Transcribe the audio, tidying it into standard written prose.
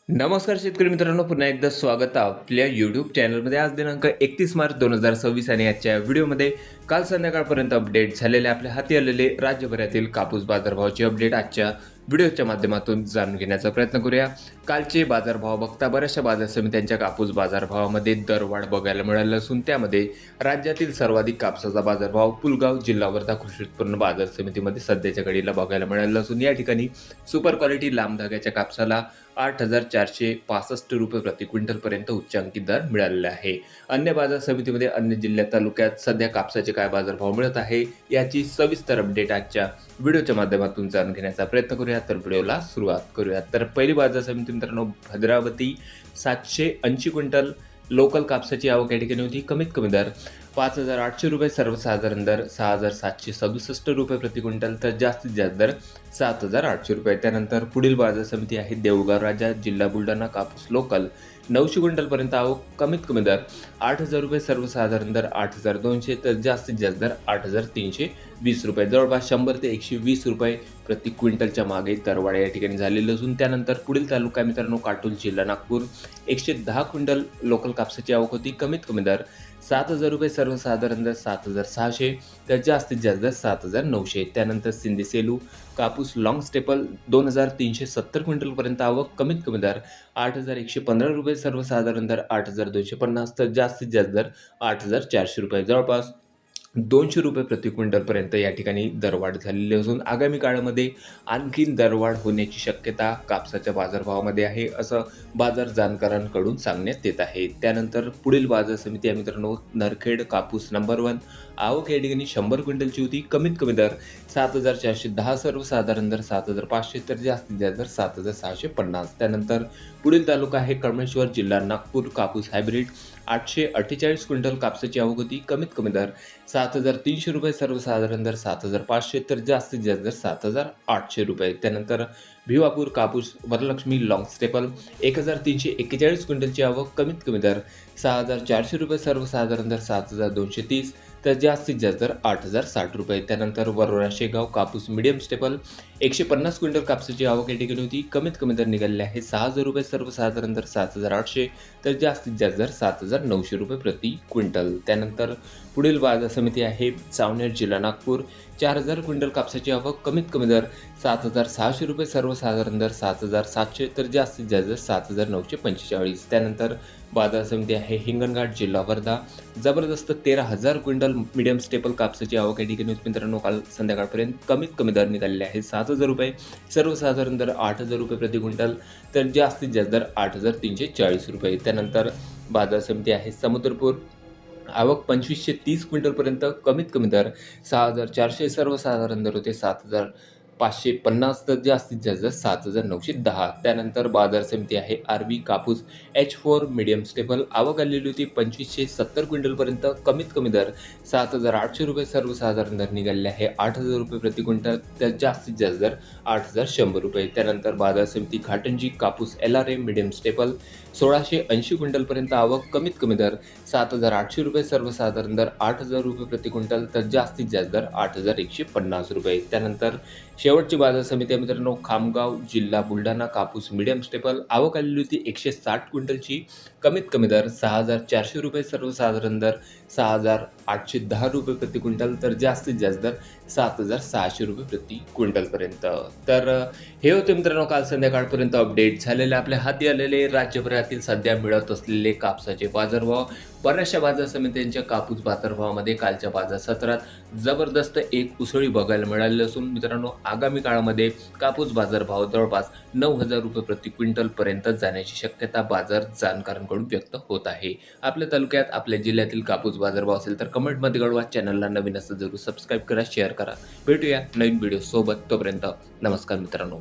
नमस्कार शेतकरी मित्रांनो, पुन्हा एकदा स्वागत आहे आपल्या यूट्यूब चॅनलमध्ये. आज दिनांक 31 मार्च 2026 आणि आजच्या व्हिडिओमध्ये काल संध्याकाळपर्यंत अपडेट झालेले आपल्या हाती आलेले राज्यभरातील कापूस बाजारभावाची अपडेट आजच्या व्हिडिओच्या माध्यमातून जाणून घेण्याचा प्रयत्न करूया. कालचे बाजारभाव बघता बऱ्याचशा बाजार समित्यांच्या कापूस बाजारभावामध्ये दरवाढ बघायला मिळाली असून त्यामध्ये राज्यातील सर्वाधिक कापसाचा बाजारभाव पुलगाव जिल्हा वर्धा कृषी उत्पन्न बाजार समितीमध्ये सध्याच्या घडीला बघायला मिळाला असून या ठिकाणी सुपर क्वालिटी लांब धाग्याच्या कापसाला 8,465 रुपये प्रति क्विंटलपर्यंत उच्चांकी दर मिळालेला आहे. अन्य बाजार समितीमध्ये अन्य जिल्ह्यात तालुक्यात सध्या कापसाचे काय बाजारभाव मिळत आहे याची सविस्तर अपडेट आजच्या व्हिडिओच्या माध्यमातून जाणून घेण्याचा प्रयत्न करूया. तर व्हिडिओला सुरुवात करूया. तर पहिली बाजार समिती मित्रांनो भद्रावती 780 क्विंटल लोकल कापसाची आवक या ठिकाणी होती. कमीत कमी दर 5,800 रुपये, सर्वसाधारण दर 6,767 रुपये प्रति क्विंटल, तर जास्तीत जास्त दर 7,800 रुपये. त्यानंतर पुढील बाजार समिती आहे देऊळगाव राजा जिल्हा बुलढाणा कापूस लोकल 900 क्विंटलपर्यंत आवक. कमीत कमी दर 8,000 रुपये, सर्वसाधारण दर 8,200, तर जास्तीत जास्त दर 8,320 रुपये. जवळपास 100 ते 120 रुपये प्रति क्विंटलच्या मागे दरवाढ या ठिकाणी झालेली असून त्यानंतर पुढील तालुका मित्रांनो काटोल जिल्हा नागपूर 110 क्विंटल लोकल कापसाची आवक होती. कमीत कमी दर 7,000 रुपये, सर्वसाधारण दर 7,600, तर जास्तीत जास्त दर 7,900. त्यानंतर सिंधी सेलू कापूस लॉंग स्टेपल 2,370 क्विंटलपर्यंत आवक. कमीत कमी दर 8,115 रुपये, सर्वसाधारण दर 8,250, तर जास्तीत जास्त दर 8,400 रुपये. जवळपास 200 रुपये प्रति क्विंटलपर्यंत या ठिकाणी दरवाढ झालेली असून आगामी काळामध्ये आणखीन दरवाढ होण्याची शक्यता कापसाच्या बाजारभावामध्ये आहे असं बाजार जाणकारांकडून सांगण्यात येत आहे. त्यानंतर पुढील बाजार समिती आहे मित्रांनो नरखेड कापूस नंबर 1 आवक या ठिकाणी 100 क्विंटलची होती. कमीत कमी दर 7,410, सर्वसाधारण दर 7,500, तर जास्तीत जास्त दर 7,650. त्यानंतर पुढील तालुका आहे कळमेश्वर जिल्हा नागपूर कापूस हायब्रिड 848 क्विंटल कापसाची आवक होती. कमीत कमी दर 7,300 रुपये, सर्वसाधारण दर 7,500, तर जास्तीत जास्त दर 7,800 रुपये. त्यानंतर भिवापूर कापूस वरलक्ष्मी लॉंग स्टेपल 1,341 क्विंटलची आवक. कमीत कमी दर 6,400 रुपये, सर्वसाधारण दर 7,230, तर जास्तीत जास्त दर 8,060 रुपये. त्यानंतर वरोरा शेगाव कापूस मीडियम स्टेपल 150 क्विंटल कापसाची आवक या ठिकाणी होती. कमीत कमी दर निघालेले आहे 6,000 रुपये, सर्वसाधारण दर 7,800, तर जास्तीत जास्त दर 7,900 रुपये प्रति क्विंटल. त्यानंतर पुढील बाजार समिती आहे सावनेर जिल्हा नागपूर 4,000 क्विंटल कापसाची आवक. कमीत कमी दर 7,600 रुपये, सर्वसाधारण दर 7,700, तर जास्तीत जास्त दर 7,945. त्यानंतर बाजार समिती आहे हिंगणघाट जिल्हा वर्धा जबरदस्त 13,000 क्विंटल मीडियम स्टेपल कापसाची आवक या ठिकाणी मित्रांनो काल संध्याकाळपर्यंत. कमीत कमी दर निघालेले आहे 7,000 रुपये, सर्वसाधारण दर 8,000 रुपये प्रति क्विंटल, तर जास्तीत जास्त दर 8,340 रुपये. त्यानंतर बाजार समिती आहे समुद्रपूर आवक 2,530 क्विंटलपर्यंत. कमीत कमी दर 6,400, सर्वसाधारण दर होते 7,550, तर जास्तीत जास्त 7,910. त्यानंतर बाजार समिती आहे आरबी कापूस H4 मीडियम स्टेबल आवक आलेली होती 2,570 क्विंटलपर्यंत. कमीत कमी दर 7,800 रुपये, सर्वसाधारण दर निघालेले आहे 8,000 रुपये प्रति क्विंटल, तर जास्तीत जास्त दर 8,100 रुपये. त्यानंतर बाजार समिती घाटंजी कापूस LRA मीडियम स्टेपल 1,680 क्विंटलपर्यंत आवक. कमीत कमी दर 7,800 रुपये, सर्वसाधारण दर 8,000 रुपये प्रति क्विंटल, तर जास्तीत जास्त दर 8,150 रुपये. त्यानंतर शेवटची बाजार समिती मित्रांनो खामगाव जिल्हा बुलढाणा कापूस मीडियम स्टेपल आवक आलेली होती 160 क्विंटलची. कमीत कमी दर 6,400 रुपये, सर्वसाधारण दर 6,810 रुपये प्रति क्विंटल, तर जास्तीत जास्त दर 7,600 रुपये प्रति क्विंटलपर्यंत. तर हे होते मित्रांनो काल संध्याकाळपर्यंत अपडेट झालेले आपल्या हाती आलेले राज्यभरातील सध्या मिळत असलेले कापसाचे बाजारभाव. बऱ्याचशा बाजार समित्यांच्या कापूस बाजारभावामध्ये कालच्या बाजार सत्रात जबरदस्त एक उसळी बघायला मिळाली असून मित्रांनो आगामी काळामध्ये कापूस बाजारभाव जवळपास 9,000 रुपये प्रति क्विंटलपर्यंत जाण्याची शक्यता बाजार जाणकारांकडून व्यक्त होत आहे. आपल्या तालुक्यात आपल्या जिल्ह्यातील कापूस बाजारभाव असेल तर कमेंटमध्ये कळवा. चॅनलला नवीन असेल जरूर सबस्क्राईब करा, शेअर करा. भेटूया नवीन व्हिडिओ सोबत. तोपर्यंत नमस्कार मित्रांनो.